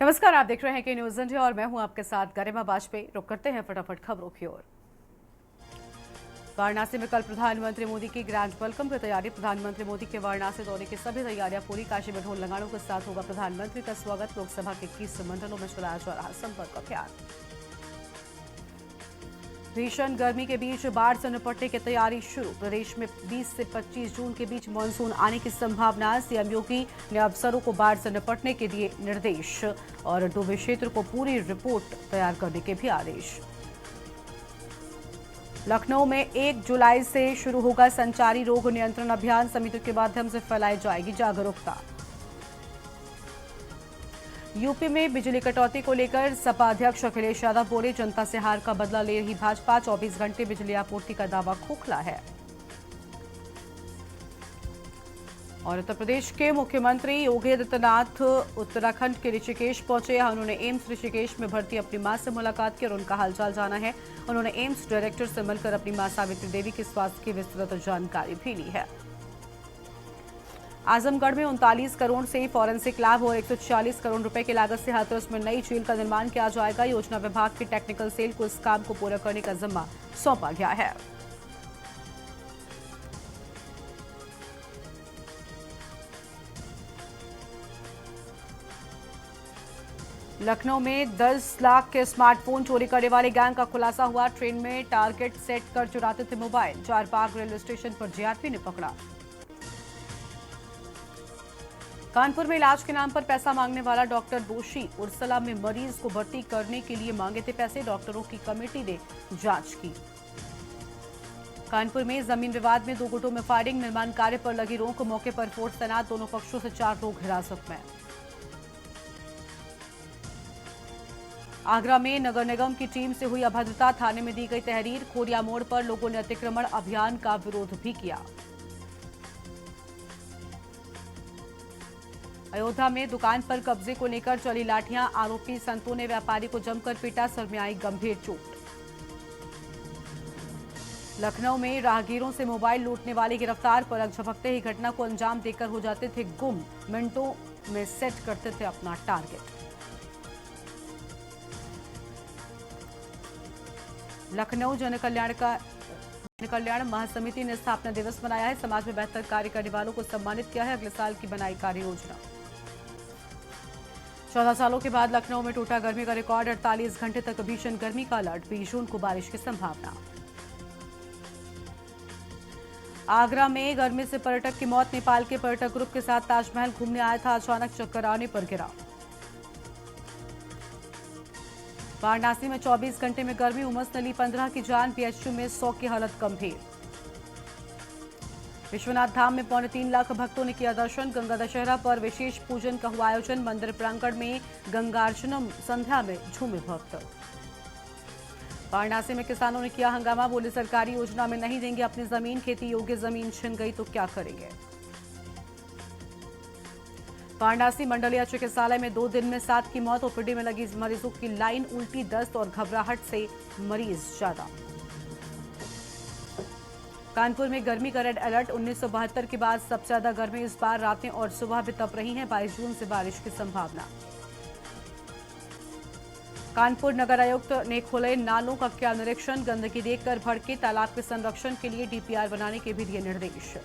नमस्कार, आप देख रहे हैं कि न्यूज इंडिया और मैं हूं आपके साथ गरिमा वाजपेयी। रुक करते हैं फटाफट खबरों की ओर। वाराणसी में कल प्रधानमंत्री मोदी की ग्रैंड वेलकम की तैयारी। प्रधानमंत्री मोदी के वाराणसी दौरे की सभी तैयारियां पूरी। काशी में ढोल नगाड़ों के साथ होगा प्रधानमंत्री का स्वागत। लोकसभा के 21 मंडलों में चलाया जा रहा संपर्क अभियान। भीषण गर्मी के बीच बाढ़ से निपटने की तैयारी शुरू। प्रदेश में 20 से 25 जून के बीच मानसून आने की संभावना। सीएम योगी ने अफसरों को बाढ़ से निपटने के दिए निर्देश और डूबे क्षेत्र को पूरी रिपोर्ट तैयार करने के भी आदेश। लखनऊ में 1 जुलाई से शुरू होगा संचारी रोग नियंत्रण अभियान। समितियों के माध्यम से फैलाई जाएगी जागरूकता। यूपी में बिजली कटौती को लेकर सपा अध्यक्ष अखिलेश यादव बोले, जनता से हार का बदला ले रही भाजपा। 24 घंटे बिजली आपूर्ति का दावा खोखला है। और उत्तर प्रदेश के मुख्यमंत्री योगी आदित्यनाथ उत्तराखंड के ऋषिकेश पहुंचे। उन्होंने एम्स ऋषिकेश में भर्ती अपनी मां से मुलाकात की और उनका हालचाल जाना है। उन्होंने एम्स डायरेक्टर से मिलकर अपनी मां सावित्री देवी के स्वास्थ्य की विस्तृत जानकारी भी ली है। आजमगढ़ में 39 करोड़ से फॉरेंसिक लैब और 140 करोड़ रुपए की लागत से हाथरस में नई झील का निर्माण किया जाएगा। योजना विभाग की टेक्निकल सेल को इस काम को पूरा करने का जिम्मा सौंपा गया है। लखनऊ में 10 लाख के स्मार्टफोन चोरी करने वाले गैंग का खुलासा हुआ। ट्रेन में टारगेट सेट कर चुराते थे मोबाइल। चारबाग रेलवे स्टेशन पर जीआरपी ने पकड़ा। कानपुर में इलाज के नाम पर पैसा मांगने वाला डॉक्टर दोषी। उर्सला में मरीज को भर्ती करने के लिए मांगे थे पैसे। डॉक्टरों की कमेटी ने जांच की। कानपुर में जमीन विवाद में 2 गुटों में फायरिंग। निर्माण कार्य पर लगी रोक। मौके पर फोर्स तैनात। दोनों पक्षों से 4 लोग हिरासत में। आगरा में नगर निगम की टीम से हुई अभद्रता। थाने में दी गई तहरीर। खोरिया मोड़ पर लोगों ने अतिक्रमण अभियान का विरोध भी किया। अयोध्या में दुकान पर कब्जे को लेकर चली लाठियां। आरोपी संतों ने व्यापारी को जमकर पीटा। सर में आई गंभीर चोट। लखनऊ में राहगीरों से मोबाइल लूटने वाले गिरफ्तार। पलक झपकते ही घटना को अंजाम देकर हो जाते थे गुम। मिनटों में सेट करते थे अपना टारगेट। लखनऊ जन कल्याण महासमिति ने स्थापना दिवस मनाया है। समाज में बेहतर कार्य करने वालों को सम्मानित किया है। अगले साल की बनाई कार्य योजना। 14 सालों के बाद लखनऊ में टूटा गर्मी का रिकॉर्ड। 48 घंटे तक भीषण गर्मी का अलर्ट। 20 जून को बारिश की संभावना। आगरा में गर्मी से पर्यटक की मौत। नेपाल के पर्यटक ग्रुप के साथ ताजमहल घूमने आया था। अचानक चक्कर आने पर गिरा। वाराणसी में 24 घंटे में गर्मी। उमस ने ली 15 की जान। पीएचयू में 100 की हालत गंभीर। विश्वनाथ धाम में 3.25 लाख भक्तों ने किया दर्शन। गंगा दशहरा पर विशेष पूजन का हुआ आयोजन। मंदिर प्रांगण में गंगार्चनम संध्या में झूमे भक्त। वाराणसी में किसानों ने किया हंगामा। बोले, सरकारी योजना में नहीं देंगे अपनी जमीन। खेती योग्य जमीन छिन गई तो क्या करेंगे। वाराणसी मंडलीय चिकित्सालय में 2 दिन में 7 की मौत। ओपीडी में लगी मरीजों की लाइन। उल्टी, दस्त और घबराहट से मरीज ज्यादा। कानपुर में गर्मी का रेड अलर्ट। 1972 के बाद सबसे ज्यादा गर्मी इस बार। रातें और सुबह भी तप रही हैं। 22 जून से बारिश की संभावना। कानपुर नगर आयुक्त ने खोले नालों का किया निरीक्षण। गंदगी देखकर भड़के। तालाब के संरक्षण के लिए डीपीआर बनाने के भी दिए निर्देश।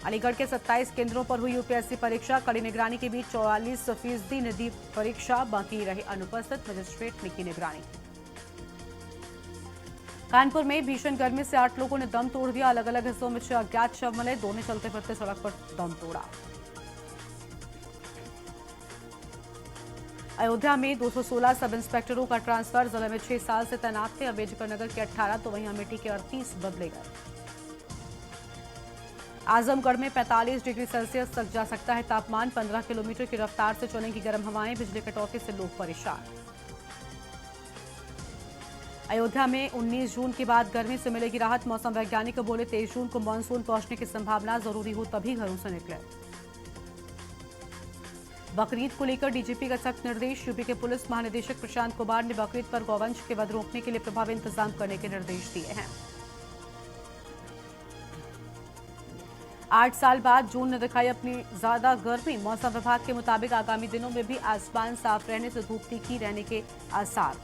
अलीगढ़ के 27 केंद्रों पर हुई यूपीएससी परीक्षा। कड़ी निगरानी के बीच 44% ने दी परीक्षा। बाकी रहे अनुपस्थित। मजिस्ट्रेट ने की निगरानी। कानपुर में भीषण गर्मी से 8 लोगों ने दम तोड़ दिया। अलग अलग हिस्सों में 6 अज्ञात शव मिले। 2 ने चलते फिरते सड़क पर दम तोड़ा। अयोध्या में 216 सब इंस्पेक्टरों का ट्रांसफर। जिले में 6 साल से तैनात थे। अम्बेडकर नगर के 18 तो वहीं अमेठी के 38 बदले गए। आजमगढ़ में 45 डिग्री सेल्सियस तक जा सकता है तापमान। 15 किलोमीटर की रफ्तार से चलेंगी गर्म हवाएं। बिजली कटौती से लोग परेशान। अयोध्या में 19 जून के बाद गर्मी से मिलेगी राहत। मौसम वैज्ञानिक बोले, 23 जून को मानसून पहुंचने की संभावना। जरूरी हो तभी घरों से निकले। बकरीद को लेकर डीजीपी का सख्त निर्देश। यूपी के पुलिस महानिदेशक प्रशांत कुमार ने बकरीद पर गौवंश के वध रोकने के लिए प्रभावी इंतजाम करने के निर्देश दिए हैं। 8 साल बाद जून ने दिखाई अपनी ज्यादा गर्मी। मौसम विभाग के मुताबिक आगामी दिनों में भी आसमान साफ रहने से धूप तीखी रहने के आसार।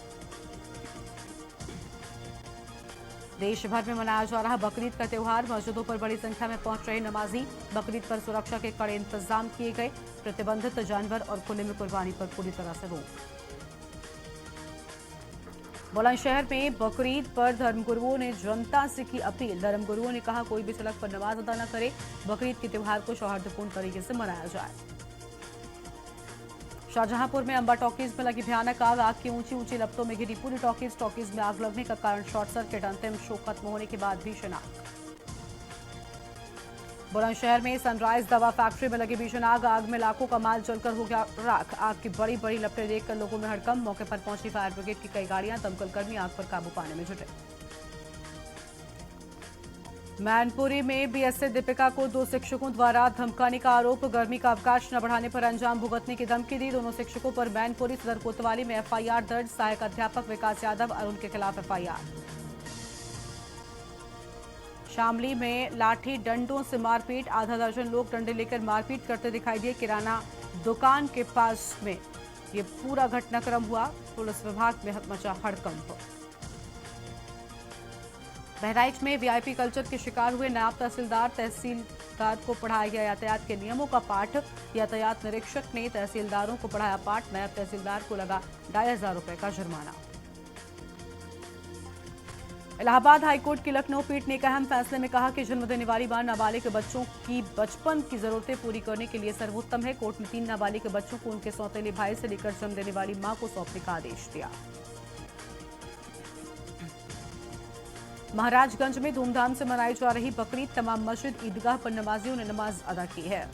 देश भर में मनाया जा रहा बकरीद का त्योहार। मस्जिदों पर बड़ी संख्या में पहुंच रहे नमाजी। बकरीद पर सुरक्षा के कड़े इंतजाम किए गए। प्रतिबंधित जानवर और खुले में कुर्बानी पर पूरी तरह से रोक। बुलंदशहर में बकरीद पर धर्मगुरुओं ने जनता से की अपील। धर्मगुरुओं ने कहा, कोई भी सड़क पर नमाज अदा न करे। बकरीद के त्योहार को सौहार्दपूर्ण तरीके से मनाया जाए। शाहजहांपुर में अंबा टॉकीज में लगी भयानक आग की ऊंची ऊंची लपटों में घिरी पूरी टॉकीज में आग लगने का कारण शॉर्ट सर्किट। अंतिम शो खत्म होने के बाद भीषण आग। बुलंदशहर में सनराइज दवा फैक्ट्री में लगी भीषण आग में लाखों का माल जलकर हो गया राख। आग की बड़ी बड़ी लपटें देखकर लोगों में हड़कंप। मौके पर पहुंची फायर ब्रिगेड की कई गाड़ियां। दमकल कर्मी आग पर काबू पाने में जुटे। मैनपुरी में बीएसए दीपिका को 2 शिक्षकों द्वारा धमकाने का आरोप। गर्मी का अवकाश न बढ़ाने पर अंजाम भुगतने की धमकी दी। दोनों शिक्षकों पर मैनपुरी सदर कोतवाली में एफआईआर दर्ज। सहायक अध्यापक विकास यादव अरुण के खिलाफ एफआईआर। शामली में लाठी डंडों से मारपीट। आधा दर्जन लोग डंडे लेकर मारपीट करते दिखाई दिए। किराना दुकान के पास में ये पूरा घटनाक्रम हुआ। पुलिस विभाग में मचा हड़कंप। बहराइच में वीआईपी कल्चर के शिकार हुए नायब तहसीलदार को पढ़ाया गया यातायात के नियमों का पाठ। यातायात निरीक्षक ने तहसीलदारों को पढ़ाया पाठ। नायब तहसीलदार को लगा 2,500 रुपए का जुर्माना। इलाहाबाद हाईकोर्ट की लखनऊ पीठ ने एक अहम फैसले में कहा कि जन्म देने वाली मां नाबालिग बच्चों की बचपन की जरूरतें पूरी करने के लिए सर्वोत्तम है। कोर्ट ने 3 नाबालिग बच्चों को उनके सौतेले भाई से लेकर जन्म देने वाली मां को सौंपने का आदेश दिया। महाराजगंज में धूमधाम से मनाई जा रही बकरीद। तमाम मस्जिद ईदगाह पर नमाजियों ने नमाज अदा की है।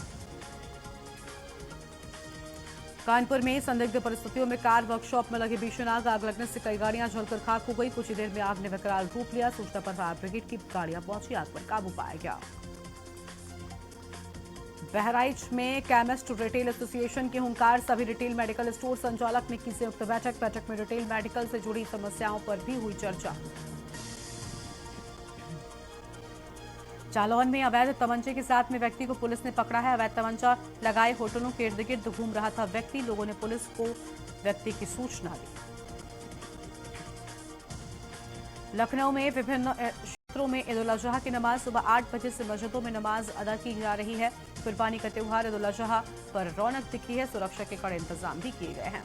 कानपुर में संदिग्ध परिस्थितियों में कार वर्कशॉप में लगी भीषण आग लगने से कई गाड़ियां जलकर खाक हो गई। कुछ ही देर में आग ने विकराल रूप लिया। सूचना पर फायर ब्रिगेड की गाड़ियां पहुंची। आग पर काबू पाया गया। बहराइच में केमिस्ट रिटेल एसोसिएशन के हुंकार। सभी रिटेल मेडिकल स्टोर संचालक ने की संयुक्त बैठक में रिटेल मेडिकल से जुड़ी समस्याओं पर भी हुई चर्चा। जालौन में अवैध तमंचे के साथ में व्यक्ति को पुलिस ने पकड़ा है। अवैध तमंचा लगाए होटलों के इर्द गिर्द घूम रहा था व्यक्ति। लोगों ने पुलिस को व्यक्ति की सूचना दी। लखनऊ में विभिन्न क्षेत्रों में ईद उल अजहा की नमाज सुबह 8 बजे से मस्जिदों में नमाज अदा की जा रही है। कुर्बानी का त्योहार ईद उल अजहा पर रौनक दिखी है। सुरक्षा के कड़े इंतजाम भी किए गए हैं।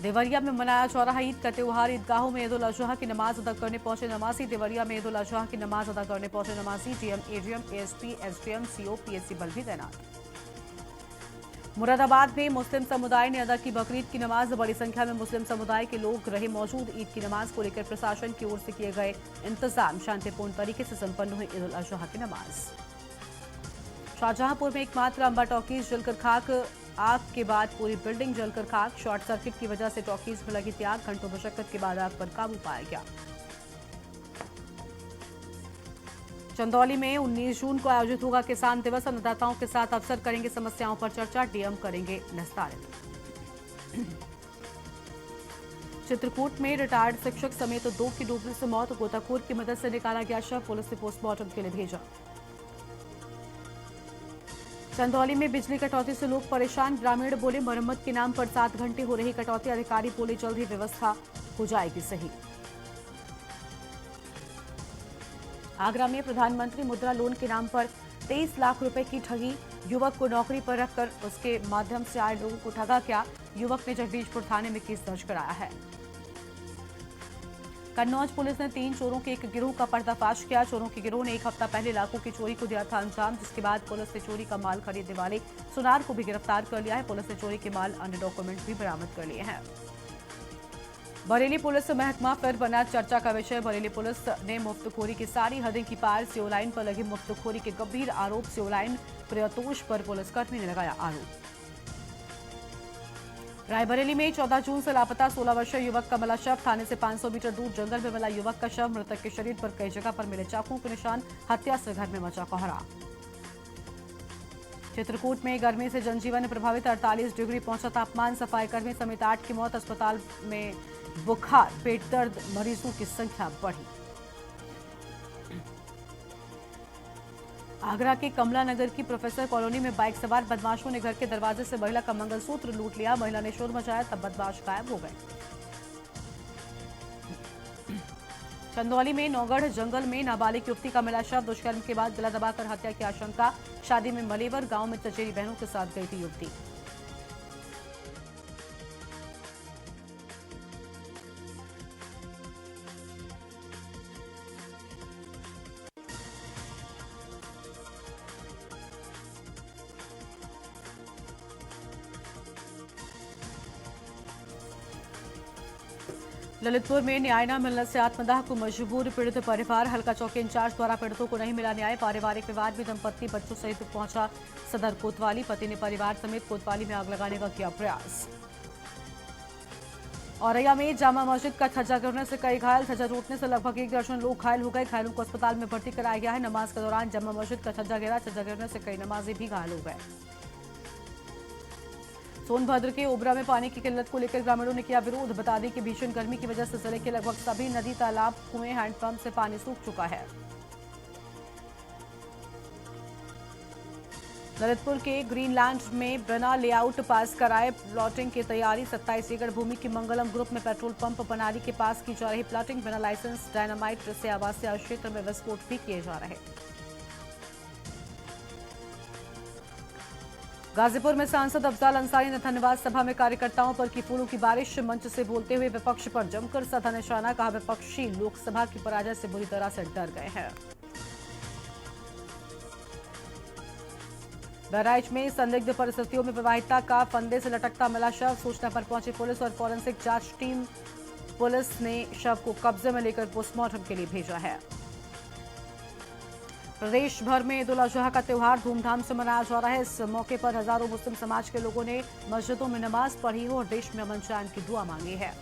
देवरिया में मनाया जा रहा ईद का त्योहार। ईदगाहों में ईद उल अजहा की नमाज अदा करने पहुंचे नमाजी। देवरिया में ईद उल अजहा की नमाज अदा करने पहुंचे नमाजी। DM, ADM, ASP, SDM, CO, PSC बल भी तैनात। मुरादाबाद में मुस्लिम समुदाय ने अदा की बकरीद की नमाज। बड़ी संख्या में मुस्लिम समुदाय के लोग रहे मौजूद। ईद की नमाज को लेकर प्रशासन की ओर से किए गए इंतजाम। शांतिपूर्ण तरीके से संपन्न हुई ईद उल अजहा की नमाज। शाहजहांपुर में एकमात्र अंबा टॉकीज जलकर खाक। आग के बाद पूरी बिल्डिंग जलकर खाक। शॉर्ट सर्किट की वजह से टॉकीज में लगी थी आग। घंटों मशक्कत के बाद आग पर काबू पाया गया। चंदौली में 19 जून को आयोजित होगा किसान दिवस। अन्नदाताओं के साथ अफसर करेंगे समस्याओं पर चर्चा। डीएम करेंगे निस्तारित। चित्रकूट में रिटायर्ड शिक्षक समेत 2 की डूबने से मौत। गोताखोर की मदद से निकाला गया शव। पुलिस ने पोस्टमार्टम के लिए भेजा। चंदौली में बिजली कटौती से लोग परेशान। ग्रामीण बोले, मरम्मत के नाम पर 7 घंटे हो रही कटौती। अधिकारी बोले, जल्द ही व्यवस्था हो जाएगी सही। आगरा में प्रधानमंत्री मुद्रा लोन के नाम पर 23 लाख रुपए की ठगी। युवक को नौकरी पर रखकर उसके माध्यम से आए लोगों को ठगा गया। युवक ने जगदीशपुर थाने में केस दर्ज कराया है। कन्नौज पुलिस ने 3 चोरों के एक गिरोह का पर्दाफाश किया। चोरों के गिरोह ने 1 हफ्ता पहले लाखों की चोरी को दिया था अंजाम, जिसके बाद पुलिस ने चोरी का माल खरीदने वाले सुनार को भी गिरफ्तार कर लिया है। पुलिस ने चोरी के माल अन्य डॉक्यूमेंट भी बरामद कर लिए हैं। बरेली पुलिस महकमा फिर बना चर्चा का विषय। बरेली पुलिस ने मुफ्तखोरी की सारी हदें की पार। सीओ लाइन पर लगी मुफ्तखोरी के गंभीर आरोप। सीओ लाइन प्रियतोष पर पुलिसकर्मी ने लगाया आरोप। रायबरेली में 14 जून से लापता 16 वर्षीय युवक का मिला शव। थाने से 500 मीटर दूर जंगल में मिला युवक का शव। मृतक के शरीर पर कई जगह पर मिले चाकुओं के निशान। हत्या से घर में मचा कोहराम। चित्रकूट में गर्मी से जनजीवन प्रभावित। 48 डिग्री पहुंचा तापमान। सफाई कर्मी समेत 8 की मौत। अस्पताल में बुखार, पेट दर्द मरीजों की संख्या बढ़ी। आगरा के कमला नगर की प्रोफेसर कॉलोनी में बाइक सवार बदमाशों ने घर के दरवाजे से महिला का मंगलसूत्र लूट लिया। महिला ने शोर मचाया, तब बदमाश गायब हो गए। चंदौली में नौगढ़ जंगल में नाबालिग युवती का मिला शव। दुष्कर्म के बाद गला दबाकर हत्या की आशंका। शादी में मलेवर गांव में चचेरी बहनों के साथ गई थी युवती। ललितपुर में न्याय न मिलने से आत्मदाह को मजबूर पीड़ित परिवार। हल्का चौकी इंचार्ज द्वारा पीड़ितों को नहीं मिला न्याय। पारिवारिक विवाद में दंपत्ति बच्चों सहित पहुंचा सदर कोतवाली। पति ने परिवार समेत कोतवाली में आग लगाने का किया प्रयास। औरैया में जामा मस्जिद का छज्जा गिरने से कई घायल। छज्जा टूटने से लगभग 1 दर्जन लोग घायल हो गए। घायलों को अस्पताल में भर्ती कराया गया है। नमाज के दौरान जामा मस्जिद का छज्जा गिरा। छज्जा गिरने से कई नमाजी भी घायल हो गए। सोनभद्र के ओबरा में पानी की किल्लत को लेकर ग्रामीणों ने किया विरोध। बता दें कि भीषण गर्मी की वजह से जिले के लगभग सभी नदी, तालाब, कुएं, हैंडपंप से पानी सूख चुका है। ललितपुर के ग्रीनलैंड में बिना लेआउट पास कराए प्लॉटिंग की तैयारी। 27 एकड़ भूमि की मंगलम ग्रुप में पेट्रोल पंप बनारी के पास की जा रही प्लॉटिंग। बिना लाइसेंस डायनामाइट से आवासीय क्षेत्र में विस्फोट भी किए जा रहे। गाजीपुर में सांसद अफजाल अंसारी ने धन्यवाद सभा में कार्यकर्ताओं पर की फूलों की बारिश। मंच से बोलते हुए विपक्ष पर जमकर साधा निशाना। कहा विपक्षी लोकसभा की पराजय से बुरी तरह से डर गए हैं। बहराइच में संदिग्ध परिस्थितियों में विवाहिता का फंदे से लटकता मिला शव। सूचना पर पहुंची पुलिस और फॉरेंसिक जांच टीम। पुलिस ने शव को कब्जे में लेकर पोस्टमार्टम के लिए भेजा है। प्रदेश भर में ईद उल अजहा का त्यौहार धूमधाम से मनाया जा रहा है। इस मौके पर हजारों मुस्लिम समाज के लोगों ने मस्जिदों में नमाज पढ़ी हो और देश में अमन चैन की दुआ मांगी है।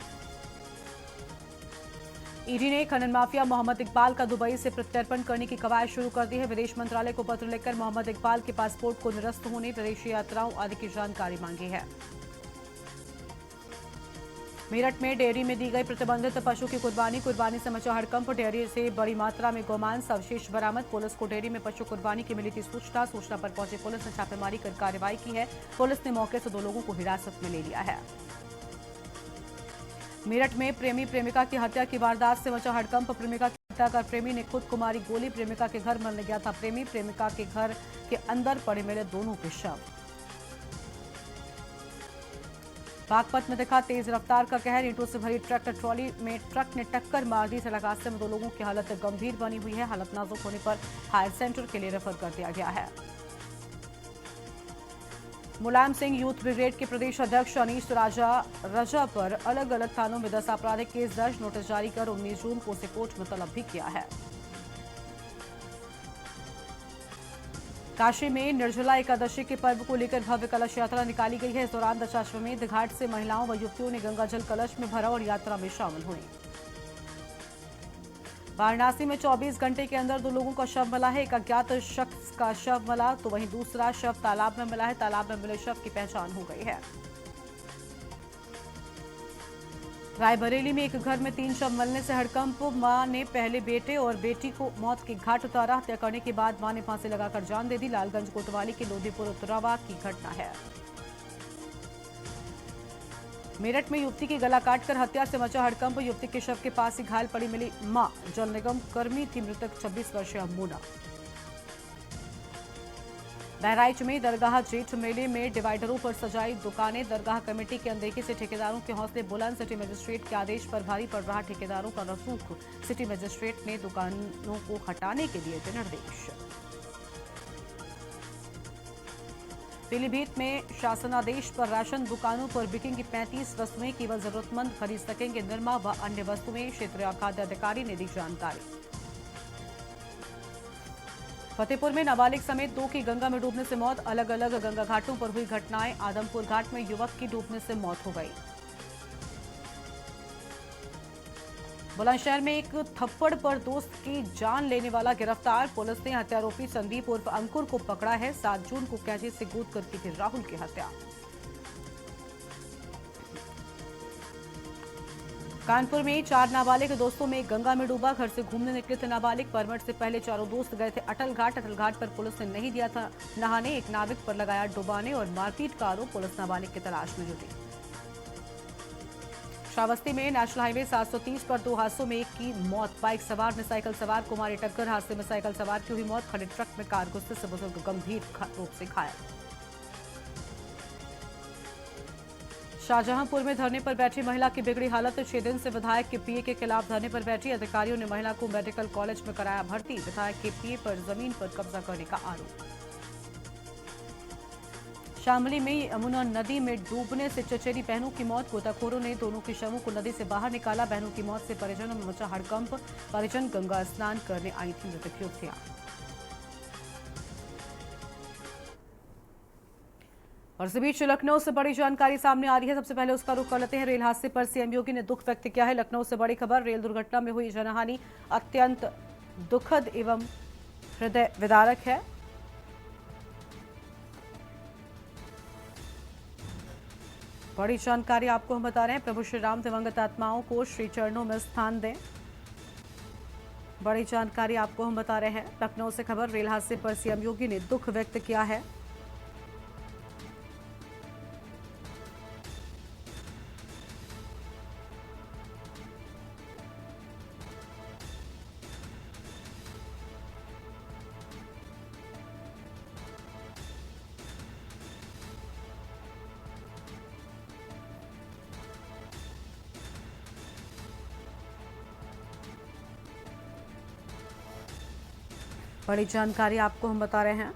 ईडी ने खनन माफिया मोहम्मद इकबाल का दुबई से प्रत्यर्पण करने की कवायद शुरू कर दी है। विदेश मंत्रालय को पत्र लिखकर मोहम्मद इकबाल के पासपोर्ट को निरस्त होने, विदेशी यात्राओं आदि की जानकारी मांगी है। मेरठ में डेयरी में दी गई प्रतिबंधित पशु की कुर्बानी से मचा हड़कंप। डेयरी से बड़ी मात्रा में गोमांस अवशेष बरामद। पुलिस को डेयरी में पशु कुर्बानी की मिली थी सूचना पर पहुंची पुलिस ने छापेमारी कर कार्रवाई की है। पुलिस ने मौके से 2 लोगों को हिरासत में ले लिया है। मेरठ में प्रेमी प्रेमिका की हत्या की वारदात से मचा हड़कंप। प्रेमिका की हत्या कर प्रेमी ने खुद को मारी गोली। प्रेमिका के घर मरने गया था प्रेमी। प्रेमिका के घर के अंदर पड़े मिले दोनों के शव। बागपत में दिखा तेज रफ्तार का कहर। ईंटों से भरी ट्रक ट्रॉली में ट्रक ने टक्कर मार दी। सड़क हादसे में 2 लोगों की हालत गंभीर बनी हुई है। हालत नाजुक होने पर हायर सेंटर के लिए रेफर कर दिया गया है। मुलायम सिंह यूथ ब्रिगेड के प्रदेश अध्यक्ष अनीश रजा पर अलग अलग थानों में 10 आपराधिक केस दर्ज। नोटिस जारी कर 19 जून को उसे कोर्ट में तलब भी किया है। काशी में निर्जला एकादशी के पर्व को लेकर भव्य कलश यात्रा निकाली गई है। इस दौरान दशाश्वमेध घाट से महिलाओं व युवतियों ने गंगाजल कलश में भरा और यात्रा में शामिल हुई। वाराणसी में 24 घंटे के अंदर 2 लोगों का शव मिला है। एक अज्ञात शख्स का शव मिला तो वहीं दूसरा शव तालाब में मिला है। तालाब में मिले शव की पहचान हो गई है। रायबरेली में एक घर में 3 शव मिलने से हड़कंप। मां ने पहले बेटे और बेटी को मौत के घाट उतारा। हत्या करने के बाद मां ने फांसी लगाकर जान दे दी। लालगंज कोतवाली के लोधीपुर उतरावा की घटना है। मेरठ में युवती की गला काटकर हत्या से मचा हड़कंप। युवती के शव के पास ही घायल पड़ी मिली मां। जल निगम कर्मी थी मृतक 26 वर्षीय मोना। बहराइच में दरगाह जेठ मेले में डिवाइडरों पर सजाई दुकानें। दरगाह कमेटी की अनदेखी से ठेकेदारों के हौसले बुलंद। सिटी मजिस्ट्रेट के आदेश पर भारी पड़ रहा ठेकेदारों का रसूख। सिटी मजिस्ट्रेट ने दुकानों को हटाने के दिए थे निर्देश। पीलीभीत में शासनादेश पर राशन दुकानों पर बिकेंगी 35 वस्तुएं। केवल जरूरतमंद खरीद सकेंगे। निरमा व अन्य वस्तुएं। क्षेत्रीय खाद्य अधिकारी ने दी जानकारी। फतेहपुर में नाबालिग समेत 2 की गंगा में डूबने से मौत। अलग अलग गंगा घाटों पर हुई घटनाएं। आदमपुर घाट में युवक की डूबने से मौत हो गई। बुलंदशहर में एक थप्पड़ पर दोस्त की जान लेने वाला गिरफ्तार। पुलिस ने हत्यारोपी संदीप उर्फ अंकुर को पकड़ा है। 7 जून को कैंची से कूद कर की थी राहुल की हत्या। कानपुर में 4 नाबालिग दोस्तों में गंगा में डूबा। घर से घूमने निकले थे नाबालिग। परमिट से पहले चारों दोस्त गए थे अटल घाट पर पुलिस ने नहीं दिया था नहाने। एक नाविक पर लगाया डुबाने और मारपीट का आरोप। पुलिस नाबालिग की तलाश में जुटी। श्रावस्ती में नेशनल हाईवे 730 पर 2 हादसों में एक की मौत। बाइक सवार ने साइकिल सवार को मारी टक्कर। हादसे में साइकिल सवार की हुई मौत। खड़े ट्रक में कार घुसने से बुजुर्ग गंभीर रूप से घायल। शाहजहांपुर में धरने पर बैठी महिला की बिगड़ी हालत। 6 दिन से विधायक के पीए के खिलाफ धरने पर बैठी। अधिकारियों ने महिला को मेडिकल कॉलेज में कराया भर्ती। विधायक के पीए पर जमीन पर कब्जा करने का आरोप। शामली में यमुना नदी में डूबने से चचेरी बहनों की मौत। गोताखोरों ने दोनों के शवों को नदी से बाहर निकाला। बहनों की मौत से परिजनों में मचा हड़कंप। परिजन गंगा स्नान करने आई थी मृतक युवतियां। और इस बीच लखनऊ से बड़ी जानकारी सामने आ रही है। सबसे पहले उसका रुख कर लेते हैं। रेल हादसे पर सीएम योगी ने दुख व्यक्त किया है। लखनऊ से बड़ी खबर। रेल दुर्घटना में हुई जनहानि अत्यंत दुखद एवं हृदय विदारक है। बड़ी जानकारी आपको हम बता रहे हैं। प्रभु श्री राम दिवंगत आत्माओं को श्री चरणों में स्थान दें। बड़ी जानकारी आपको हम बता रहे हैं। लखनऊ से खबर। रेल हादसे पर सीएम योगी ने दुख व्यक्त किया है। बड़ी जानकारी आपको हम बता रहे हैं।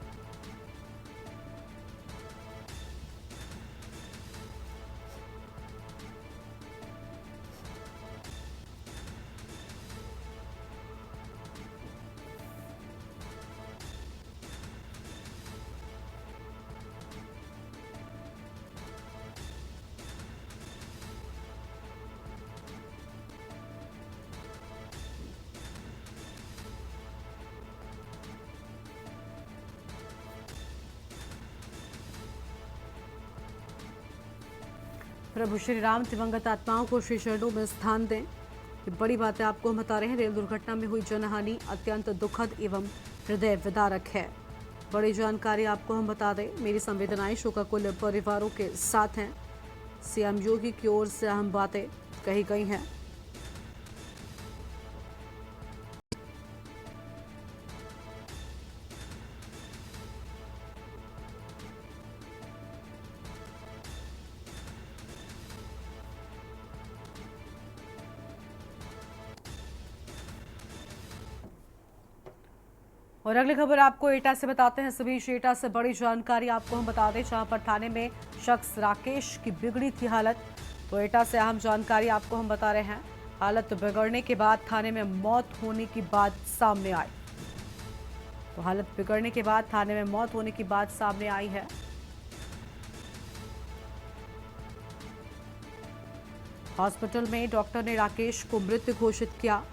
प्रभु श्री राम दिवंगत आत्माओं को श्री चरणों में स्थान दें। ये बड़ी बातें आपको हम बता रहे हैं। रेल दुर्घटना में हुई जनहानि अत्यंत दुखद एवं हृदय विदारक है। बड़ी जानकारी आपको हम बता दें। मेरी संवेदनाएं शोकाकुल परिवारों के साथ हैं। सीएम योगी की ओर से अहम बातें कही गई हैं। और अगली खबर आपको एटा से बताते हैं। सभी एटा से बड़ी जानकारी आपको हम बता दें। जहां पर थाने में शख्स राकेश की बिगड़ी थी हालत। तो एटा से अहम जानकारी आपको हम बता रहे हैं। हालत बिगड़ने के बाद थाने में मौत होने की बात सामने आई। तो हालत बिगड़ने के बाद थाने में मौत होने की बात सामने आई है। हॉस्पिटल में डॉक्टर ने राकेश को मृत घोषित किया।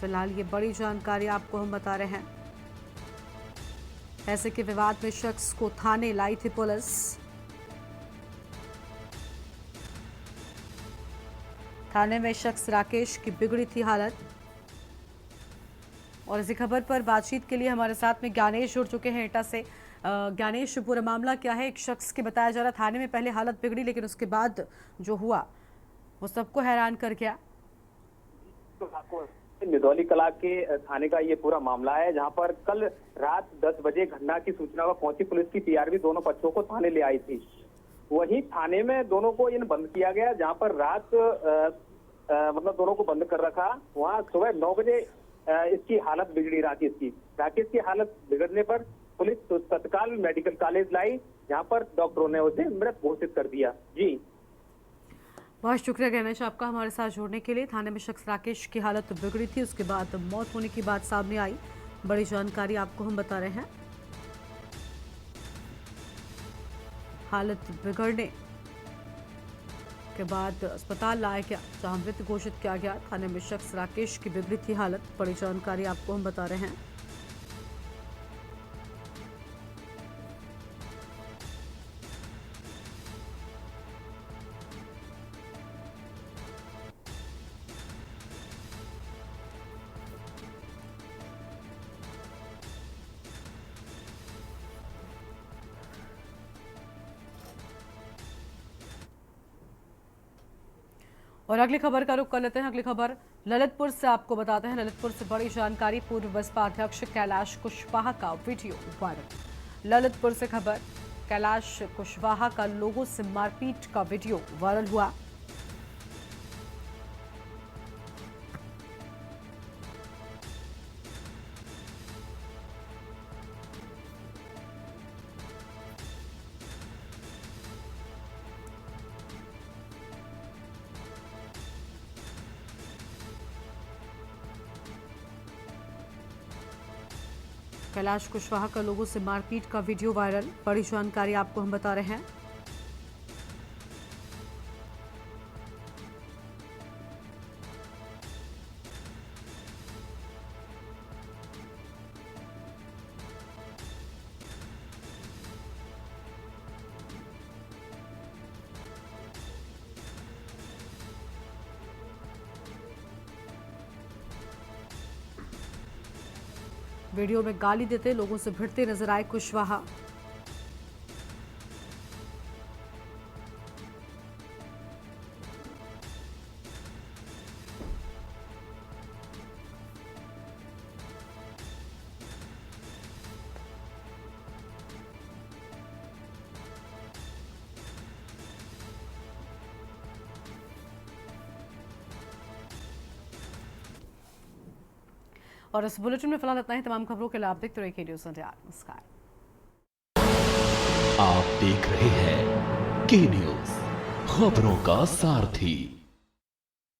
फिलहाल ये बड़ी जानकारी आपको हम बता रहे हैं। ऐसे के विवाद में शख्स को थाने लाई थी पुलिस। थाने में शख्स राकेश की बिगड़ी थी हालत। और इसी खबर पर बातचीत के लिए हमारे साथ में ज्ञानेश जुड़ चुके हैं एटा से। ज्ञानेश, पूरा मामला क्या है? एक शख्स के बताया जा रहा थाने में पहले हालत बिगड़ी, लेकिन उसके बाद जो हुआ वो सबको हैरान कर गया। निदौली कला के थाने का ये पूरा मामला है, जहां पर कल रात 10 बजे घटना की सूचना पर पहुंची पुलिस की पीआरवी दोनों पक्षों को थाने ले आई थी। वहीं थाने में दोनों को इन बंद किया गया, जहां पर रात मतलब दोनों को बंद कर रखा। वहां सुबह 9 बजे इसकी हालत बिगड़ी राकेश की हालत बिगड़ने पर पुलिस तत्काल मेडिकल कॉलेज लाई, जहां पर डॉक्टरों ने उसे मृत घोषित कर दिया। जी, बहुत शुक्रिया गणेश आपका हमारे साथ जुड़ने के लिए। थाने में शख्स राकेश की हालत बिगड़ी थी, उसके बाद मौत होने की बात सामने आई। बड़ी जानकारी आपको हम बता रहे हैं। हालत बिगड़ने के बाद अस्पताल लाया गया, जहां मृत घोषित किया गया। थाने में शख्स राकेश की बिगड़ी थी हालत। बड़ी जानकारी आपको हम बता रहे हैं। और अगली खबर का रुख कर लेते हैं। अगली खबर ललितपुर से आपको बताते हैं। ललितपुर से बड़ी जानकारी। पूर्व बसपा अध्यक्ष कैलाश कुशवाहा का वीडियो वायरल। ललितपुर से खबर, कैलाश कुशवाहा का लोगों से मारपीट का वीडियो वायरल हुआ। कैलाश कुशवाहा का लोगों से मारपीट का वीडियो वायरल। बड़ी जानकारी आपको हम बता रहे हैं। वीडियो में गाली देते लोगों से भिड़ते नजर आए कुशवाहा। और इस बुलेटिन में फिलहाल इतना ही। तमाम खबरों के लिए आप देखते रहिए न्यूज़ इंडिया। नमस्कार। आप देख रहे हैं के न्यूज़, खबरों का सारथी।